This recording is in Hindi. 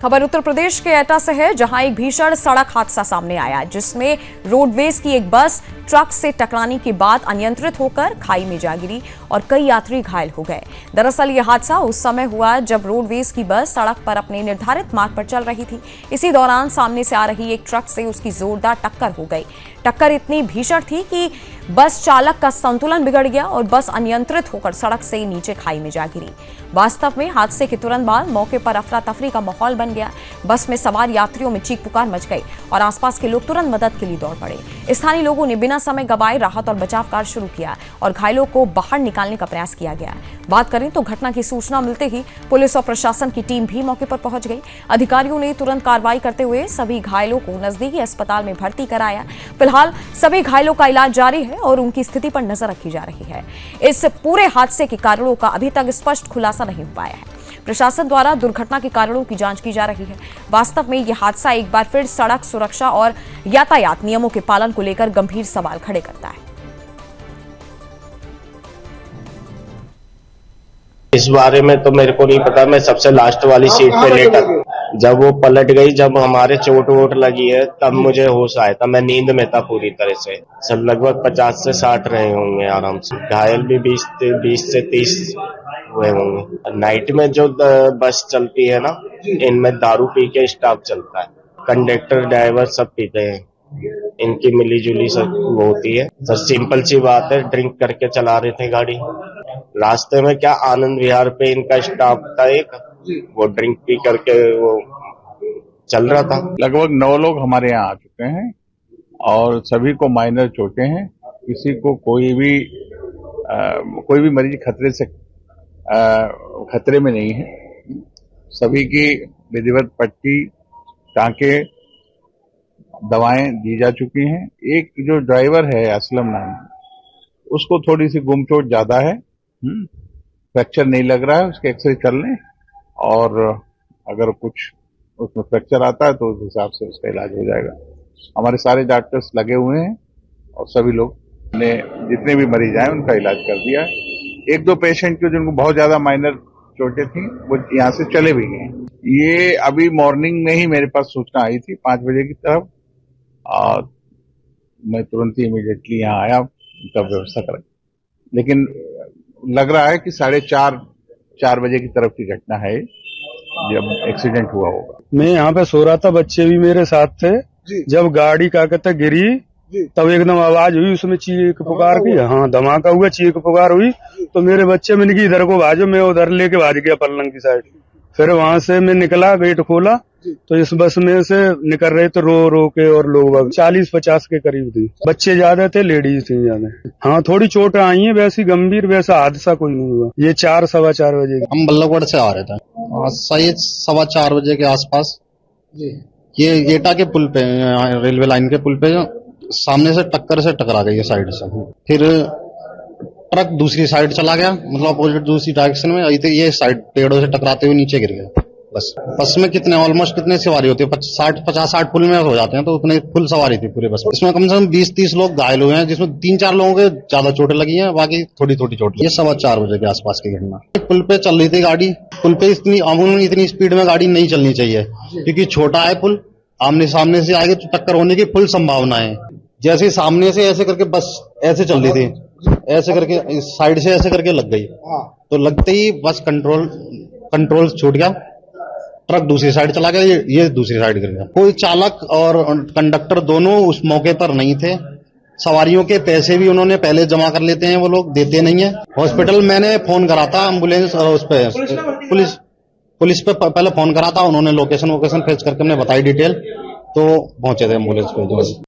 खबर उत्तर प्रदेश के एटा से है, जहां एक भीषण सड़क हादसा सामने आया, जिसमें रोडवेज की एक बस ट्रक से टकराने के बाद अनियंत्रित होकर खाई में जा गिरी और कई यात्री घायल हो गए। दरअसल यह हादसा उस समय हुआ जब रोडवेज की बस सड़क पर अपने निर्धारित मार्ग पर चल रही थी। इसी दौरान सामने से आ रही एक ट्रक से उसकी जोरदार टक्कर हो गई। टक्कर इतनी भीषण थी कि बस चालक का संतुलन बिगड़ गया और बस अनियंत्रित होकर सड़क से नीचे खाई में जा गिरी। वास्तव में हादसे के तुरंत बाद मौके पर अफरा तफरी का माहौल बन गया। बस में सवार यात्रियों में चीख पुकार मच गई और आसपास के लोग तुरंत मदद के लिए दौड़ पड़े। स्थानीय लोगों ने बिना समय गवाए राहत और बचाव कार्य शुरू किया और घायलों को बाहर निकालने का प्रयास किया गया। बात करें तो घटना की सूचना मिलते ही पुलिस और प्रशासन की टीम भी मौके पर पहुंच गई। अधिकारियों ने तुरंत कार्रवाई करते हुए सभी घायलों को नजदीकी अस्पताल में भर्ती कराया। फिलहाल सभी घायलों का इलाज जारी है और उनकी स्थिति पर नजर रखी जा रही है। इस पूरे हादसे के कारणों का अभी तक स्पष्ट खुलासा नहीं हो पाया है। प्रशासन द्वारा दुर्घटना के कारणों की जांच की जा रही है। वास्तव में यह हादसा एक बार फिर सड़क सुरक्षा और यातायात नियमों के पालन को लेकर गंभीर सवाल खड़े करता है। इस बारे में तो मेरे को नहीं पता। मैं सबसे लास्ट वाली सीट पे लेटा, जब वो पलट गई, जब हमारे चोट वोट लगी है, तब मुझे होश आया था। मैं नींद में था पूरी तरह से। सब लगभग 50 से 60 रहे होंगे आराम से। घायल भी 20 से 30 हुए होंगे। नाइट में जो बस चलती है ना, इनमें दारू पी के स्टाफ चलता है। कंडक्टर ड्राइवर सब पीते हैं। इनकी मिली जुली सब होती है। सर सिंपल सी बात है, ड्रिंक करके चला रहे थे गाड़ी। रास्ते में क्या आनंद विहार पे इनका स्टाफ था एक, वो ड्रिंक पी करके वो चल रहा था। लगभग 9 लोग हमारे यहाँ आ चुके हैं और सभी को माइनर चोटें हैं। किसी को कोई भी मरीज खतरे में नहीं है। सभी की विधिवत पट्टी, टांके, दवाएं दी जा चुकी हैं। एक जो ड्राइवर है असलम नाम, उसको थोड़ी सी गुमचोट ज्यादा है। फ्रैक्चर नहीं लग रहा है, उसके एक्सरे कर लें और अगर कुछ उसमें फ्रैक्चर आता है तो उस हिसाब से उसका इलाज हो जाएगा। हमारे सारे डॉक्टर्स लगे हुए हैं और सभी लोग ने जितने भी मरीज आए उनका इलाज कर दिया है। 1-2 पेशेंट को जिनको बहुत ज्यादा माइनर चोटें थी वो यहाँ से चले भी गए। ये अभी मॉर्निंग में ही मेरे पास सूचना आई थी 5 बजे की तरफ और मैं तुरंत ही इमीडिएटली यहाँ आया, उनका व्यवस्था करा। लेकिन लग रहा है कि 4:30 बजे की तरफ की घटना है जब एक्सीडेंट हुआ होगा। मैं यहाँ पे सो रहा था, बच्चे भी मेरे साथ थे। जब गाड़ी क्या कहते गिरी तब एकदम आवाज हुई, उसमें चीख पुकार की। हाँ, धमाका हुआ, चीख पुकार हुई तो मेरे बच्चे मैंने की इधर को भाजो, मैं उधर लेके भाज गया पलंग की साइड। फिर वहां से मैं निकला, गेट खोला तो इस बस में से निकल रहे थे रो रो के और लोग 40-50 के करीब थे। बच्चे ज्यादा थे, लेडीज थी ज्यादा। हाँ, थोड़ी चोट आई है, वैसी गंभीर वैसा हादसा कोई नहीं हुआ। ये 4-4:15 बजे हम बल्लभगढ़ से आ रहे थे, सही 4:15 बजे के आसपास। ये एटा के पुल पे, रेलवे लाइन के पुल पे सामने से टक्कर से टकरा गई है साइड से। फिर ट्रक दूसरी साइड चला गया, मतलब अपोजिट दूसरी डायरेक्शन में। ये साइड पेड़ों से टकराते हुए नीचे गिर गया। बस में कितने सवारी होती है? 50-60 फुल में हो जाते हैं, तो उतने फुल सवारी थी पूरे बस में। इसमें कम से कम 20-30 लोग घायल हुए हैं, जिसमें 3-4 लोगों के ज्यादा चोटें लगी हैं, बाकी थोड़ी चोट लगी। ये 4:15 बजे के आसपास की घटना। पुल पे चल रही थी गाड़ी। पुल पे इतनी स्पीड में गाड़ी नहीं चलनी चाहिए, क्योंकि छोटा है पुल, आमने सामने से आएगी तो टक्कर होने की फुल संभावना है। जैसे सामने से ऐसे करके बस ऐसे चल रही थी, ऐसे करके साइड से ऐसे करके लग गई, तो लगते ही बस कंट्रोल छूट गया। ट्रक दूसरी साइड चला गया, ये दूसरी साइड गिर गया। कोई चालक और कंडक्टर दोनों उस मौके पर नहीं थे। सवारियों के पैसे भी उन्होंने पहले जमा कर लेते हैं, वो लोग देते नहीं है। हॉस्पिटल मैंने फोन करा था, एम्बुलेंस और उस पे पुलिस पे पहले फोन करा था। उन्होंने लोकेशन फेच करके हमने बताई डिटेल, तो पहुंचे थे एम्बुलेंस पे।